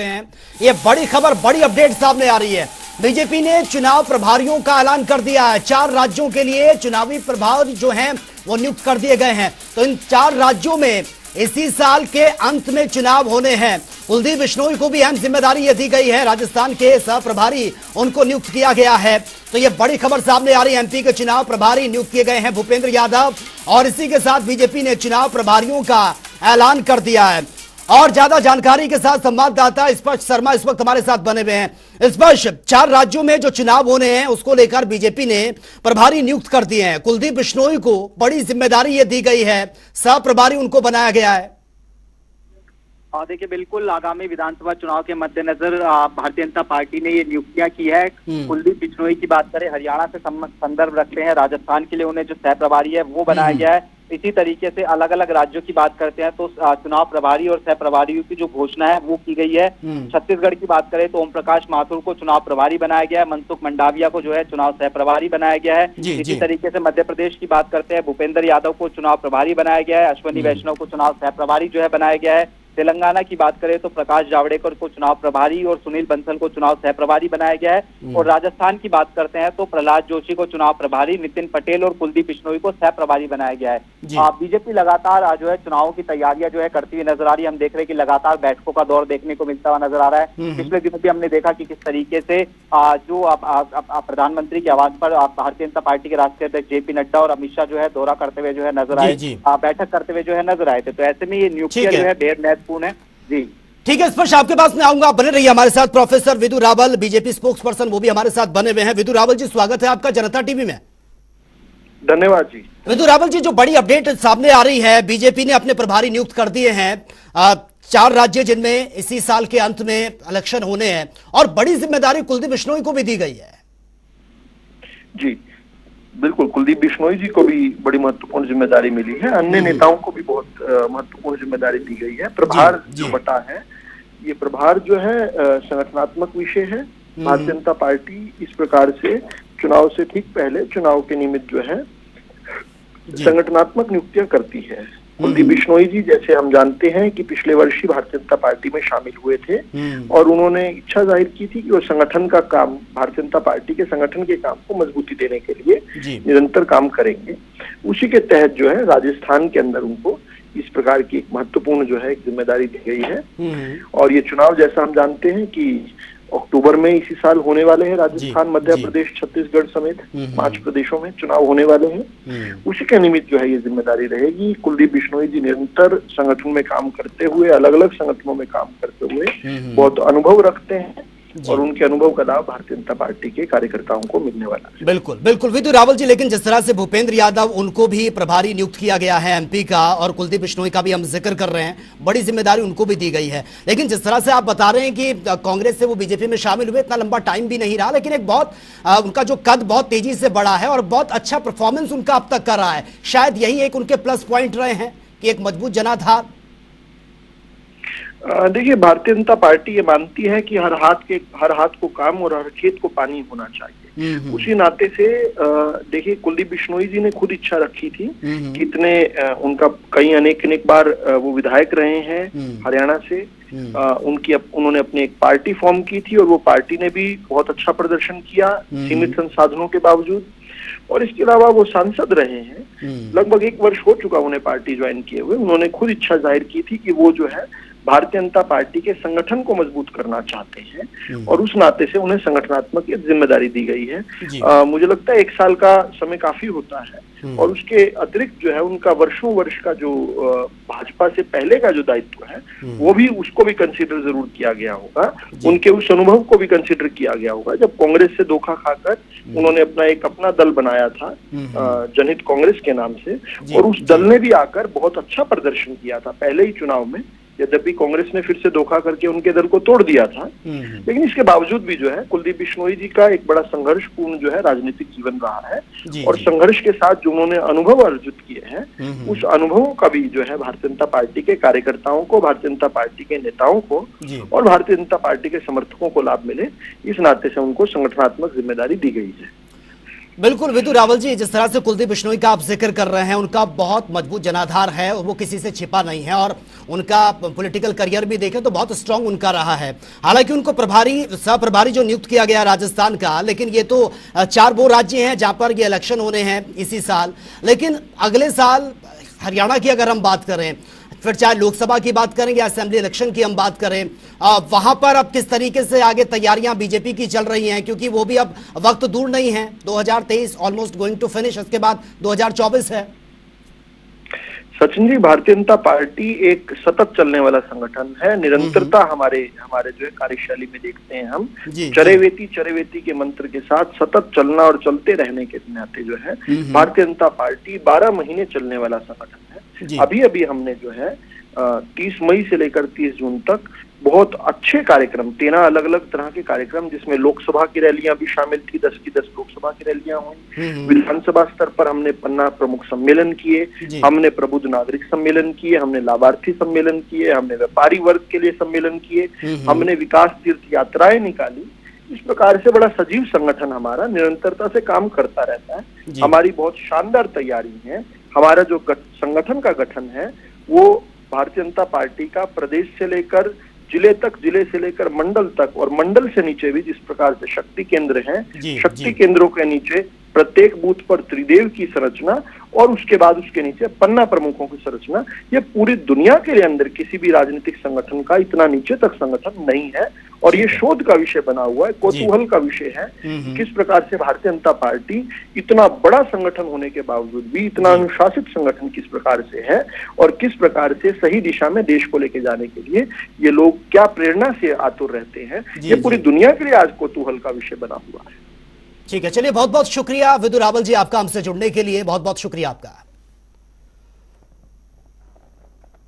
हैं। ये बड़ी खबर, बड़ी अपडेट सामने आ रही है। बीजेपी ने चुनाव प्रभारियों का ऐलान कर दिया है। 4 राज्यों के लिए चुनावी प्रभारी जो हैं वो नियुक्त कर दिए गए हैं। तो इन 4 राज्यों में इसी साल के अंत में चुनाव होने हैं। कुलदीप बिश्नोई को भी अहम जिम्मेदारी ये दी गई है। राजस्थान के सह प्रभारी उनको नियुक्त किया गया है। तो ये बड़ी खबर सामने आ रही है। एमपी के चुनाव प्रभारी नियुक्त किए गए हैं भूपेंद्र यादव, और इसी के साथ बीजेपी ने चुनाव प्रभारियों का ऐलान कर दिया है। और ज्यादा जानकारी के साथ संवाददाता स्पर्श शर्मा इस वक्त हमारे साथ बने हुए हैं। स्पर्श, 4 राज्यों में जो चुनाव होने हैं उसको लेकर बीजेपी ने प्रभारी नियुक्त कर दिए हैं। कुलदीप बिश्नोई को बड़ी जिम्मेदारी ये दी गई है, सह प्रभारी उनको बनाया गया है। देखिए, बिल्कुल आगामी विधानसभा चुनाव के मद्देनजर भारतीय जनता पार्टी ने ये नियुक्तियां की है। कुलदीप बिश्नोई की बात करें, हरियाणा से संदर्भ रखते हैं, राजस्थान के लिए उन्हें जो सह प्रभारी है वो बनाया गया है। इसी तरीके से अलग अलग राज्यों की बात करते हैं तो चुनाव प्रभारी और सह प्रभारियों की जो घोषणा है वो की गई है। छत्तीसगढ़ की बात करें तो ओम प्रकाश माथुर को चुनाव प्रभारी बनाया गया है, मनसुख मंडाविया को जो है चुनाव सह प्रभारी बनाया गया है। इसी तरीके से मध्य प्रदेश की बात करते हैं, भूपेंद्र यादव को चुनाव प्रभारी बनाया गया है, अश्वनी वैष्णव को चुनाव सह प्रभारी जो है बनाया गया है। तेलंगाना की बात करें तो प्रकाश जावड़ेकर को चुनाव प्रभारी और सुनील बंसल को चुनाव सह प्रभारी बनाया गया है। और राजस्थान की बात करते हैं तो प्रहलाद जोशी को चुनाव प्रभारी, नितिन पटेल और कुलदीप बिश्नोई को सह प्रभारी बनाया गया है। बीजेपी लगातार जो है चुनाव की तैयारियां जो है करती हुई नजर आ रही है। हम देख रहे हैं कि लगातार बैठकों का दौर देखने को मिलता हुआ नजर आ रहा है। पिछले दिनों भी हमने देखा कि किस तरीके से जो प्रधानमंत्री के आवास पर भारतीय जनता पार्टी के राष्ट्रीय अध्यक्ष जेपी नड्डा और अमित शाह जो है दौरा करते हुए जो है नजर आए, बैठक करते हुए जो है नजर आए थे। तो ऐसे में ये नियुक्तियां जो है बेहद महत्वपूर्ण है। जी ठीक है स्पर्श, आपके पास मैं आऊंगा, बने रहिए हमारे साथ। Professor Vidu Rawal, BJP spokesperson, वो भी हमारे साथ बने हुए हैं। विदु रावल जी, स्वागत है आपका जनता टीवी में। धन्यवाद जी। विदु रावल जी, जो बड़ी अपडेट सामने आ रही है, बीजेपी ने अपने प्रभारी नियुक्त कर दिए हैं। 4 राज्य जिनमें इसी साल के अंत में इलेक्शन होने हैं, और बड़ी जिम्मेदारी कुलदीप बिश्नोई को भी दी गई है। जी बिल्कुल, कुलदीप बिश्नोई जी को भी बड़ी महत्वपूर्ण जिम्मेदारी मिली है। अन्य नेताओं को भी बहुत महत्वपूर्ण जिम्मेदारी दी गई है। प्रभार जो बटा है, ये प्रभार जो है संगठनात्मक विषय है। भारतीय जनता पार्टी इस प्रकार से चुनाव से ठीक पहले चुनाव के निमित्त जो है संगठनात्मक नियुक्तियां करती है। कुलदीप बिश्नोई जी, जैसे हम जानते हैं कि पिछले वर्ष ही भारतीय जनता पार्टी में शामिल हुए थे, और उन्होंने इच्छा जाहिर की थी कि वो संगठन का काम, भारतीय जनता पार्टी के संगठन के काम को मजबूती देने के लिए निरंतर काम करेंगे। उसी के तहत जो है राजस्थान के अंदर उनको इस प्रकार की एक महत्वपूर्ण जो है एक जिम्मेदारी दी गई है। और ये चुनाव, जैसा हम जानते हैं कि अक्टूबर में इसी साल होने वाले हैं। राजस्थान, मध्य प्रदेश, छत्तीसगढ़ समेत 5 प्रदेशों में चुनाव होने वाले हैं। उसी के निमित्त जो है ये जिम्मेदारी रहेगी। कुलदीप बिश्नोई जी निरंतर संगठन में काम करते हुए, अलग अलग संगठनों में काम करते हुए बहुत अनुभव रखते हैं, और उनके अनुभव का लाभ भारतीय जनता पार्टी के कार्यकर्ताओं को मिलने वाला है। बिल्कुल बिल्कुल विदु रावल जी, लेकिन जिस तरह से भूपेंद्र यादव, उनको भी प्रभारी नियुक्त किया गया है एमपी का, और कुलदीप बिश्नोई का भी हम जिक्र कर रहे हैं, बड़ी जिम्मेदारी उनको भी दी गई है। लेकिन जिस तरह से आप बता रहे हैं कि कांग्रेस से वो बीजेपी में शामिल हुए, इतना लंबा टाइम भी नहीं रहा, लेकिन एक बहुत उनका जो कद बहुत तेजी से बढ़ा है और बहुत अच्छा परफॉर्मेंस उनका अब तक कर रहा है। शायद यही एक उनके प्लस पॉइंट रहे हैं कि एक मजबूत जनाधार। देखिए, भारतीय जनता पार्टी ये मानती है कि हर हाथ को काम और हर खेत को पानी होना चाहिए। उसी नाते से देखिए, कुलदीप बिश्नोई जी ने खुद इच्छा रखी थी कि उनका कई अनेक बार वो विधायक रहे हैं हरियाणा से। उन्होंने अपनी एक पार्टी फॉर्म की थी, और वो पार्टी ने भी बहुत अच्छा प्रदर्शन किया सीमित संसाधनों के बावजूद। और इसके अलावा वो सांसद रहे हैं, लगभग 1 वर्ष हो चुका उन्हें पार्टी ज्वाइन किए हुए। उन्होंने खुद इच्छा जाहिर की थी कि वो जो है भारतीय जनता पार्टी के संगठन को मजबूत करना चाहते हैं, और उस नाते से उन्हें संगठनात्मक जिम्मेदारी दी गई है। मुझे लगता है 1 साल का समय काफी होता है, और उसके अतिरिक्त जो है उनका वर्षों वर्ष का जो भाजपा से पहले का जो दायित्व है, वो भी, उसको भी कंसीडर जरूर किया गया होगा। उनके उस अनुभव को भी कंसीडर किया गया होगा जब कांग्रेस से धोखा खाकर उन्होंने अपना दल बनाया था जनहित कांग्रेस के नाम से, और उस दल ने भी आकर बहुत अच्छा प्रदर्शन किया था पहले ही चुनाव में। यद्यपि कांग्रेस ने फिर से धोखा करके उनके दल को तोड़ दिया था, लेकिन इसके बावजूद भी जो है कुलदीप बिश्नोई जी का एक बड़ा संघर्षपूर्ण जो है राजनीतिक जीवन रहा है, और संघर्ष के साथ जो उन्होंने अनुभव अर्जित किए हैं, उस अनुभवों का भी जो है भारतीय जनता पार्टी के कार्यकर्ताओं को, भारतीय जनता पार्टी के नेताओं को और भारतीय जनता पार्टी के समर्थकों को लाभ मिले, इस नाते से उनको संगठनात्मक जिम्मेदारी दी गई है। बिल्कुल विदु रावल जी, जिस तरह से कुलदीप बिश्नोई का आप जिक्र कर रहे हैं, उनका बहुत मजबूत जनाधार है और वो किसी से छिपा नहीं है, और उनका पॉलिटिकल करियर भी देखें तो बहुत स्ट्रांग उनका रहा है। हालांकि उनको सह प्रभारी जो नियुक्त किया गया राजस्थान का, लेकिन ये तो 4 वो राज्य हैं जहां पर ये इलेक्शन होने हैं इसी साल, लेकिन अगले साल हरियाणा की अगर हम बात करें, फिर चाहे लोकसभा की बात करें या असेंबली इलेक्शन की हम बात करें, वहां पर अब किस तरीके से आगे तैयारियां बीजेपी की चल रही हैं, क्योंकि वो भी अब वक्त दूर नहीं है, 2023 ऑलमोस्ट गोइंग टू फिनिश, उसके बाद 2024 है। सचिन जी, भारतीय जनता पार्टी एक सतत चलने वाला संगठन है। निरंतरता हमारे जो है कार्यशैली में देखते हैं हम। चरेवेती के मंत्र के साथ सतत चलना और चलते रहने के नाते जो है भारतीय जनता पार्टी 12 महीने चलने वाला संगठन है। अभी अभी हमने जो है 30 मई से लेकर 30 जून तक बहुत अच्छे कार्यक्रम, 13 अलग अलग तरह के कार्यक्रम, जिसमें लोकसभा की रैलियां भी शामिल थी, 10 की 10 लोकसभा की रैलियां हुई। विधानसभा स्तर पर हमने पन्ना प्रमुख सम्मेलन किए, हमने प्रबुद्ध नागरिक सम्मेलन किए, हमने लाभार्थी सम्मेलन किए, हमने व्यापारी वर्ग के लिए सम्मेलन किए, हमने विकास तीर्थ यात्राएं निकाली। इस प्रकार से बड़ा सजीव संगठन हमारा निरंतरता से काम करता रहता है। हमारी बहुत शानदार तैयारी है। हमारा जो संगठन का गठन है वो भारतीय जनता पार्टी का प्रदेश से लेकर जिले तक, जिले से लेकर मंडल तक, और मंडल से नीचे भी जिस प्रकार से शक्ति केंद्र हैं, शक्ति केंद्रों के नीचे प्रत्येक बूथ पर त्रिदेव की संरचना और उसके बाद उसके नीचे पन्ना प्रमुखों की संरचना, ये पूरी दुनिया के लिए अंदर किसी भी राजनीतिक संगठन का इतना नीचे तक संगठन नहीं है। और ये शोध का विषय बना हुआ है, कौतूहल का विषय है, किस प्रकार से भारतीय जनता पार्टी इतना बड़ा संगठन होने के बावजूद भी इतना अनुशासित संगठन किस प्रकार से है, और किस प्रकार से सही दिशा में देश को लेके जाने के लिए ये लोग क्या प्रेरणा से आतुर रहते हैं, ये पूरी दुनिया के लिए आज कौतूहल का विषय बना हुआ है। ठीक है, चलिए बहुत बहुत शुक्रिया विदु रावल जी आपका हमसे जुड़ने के लिए, बहुत बहुत शुक्रिया आपका।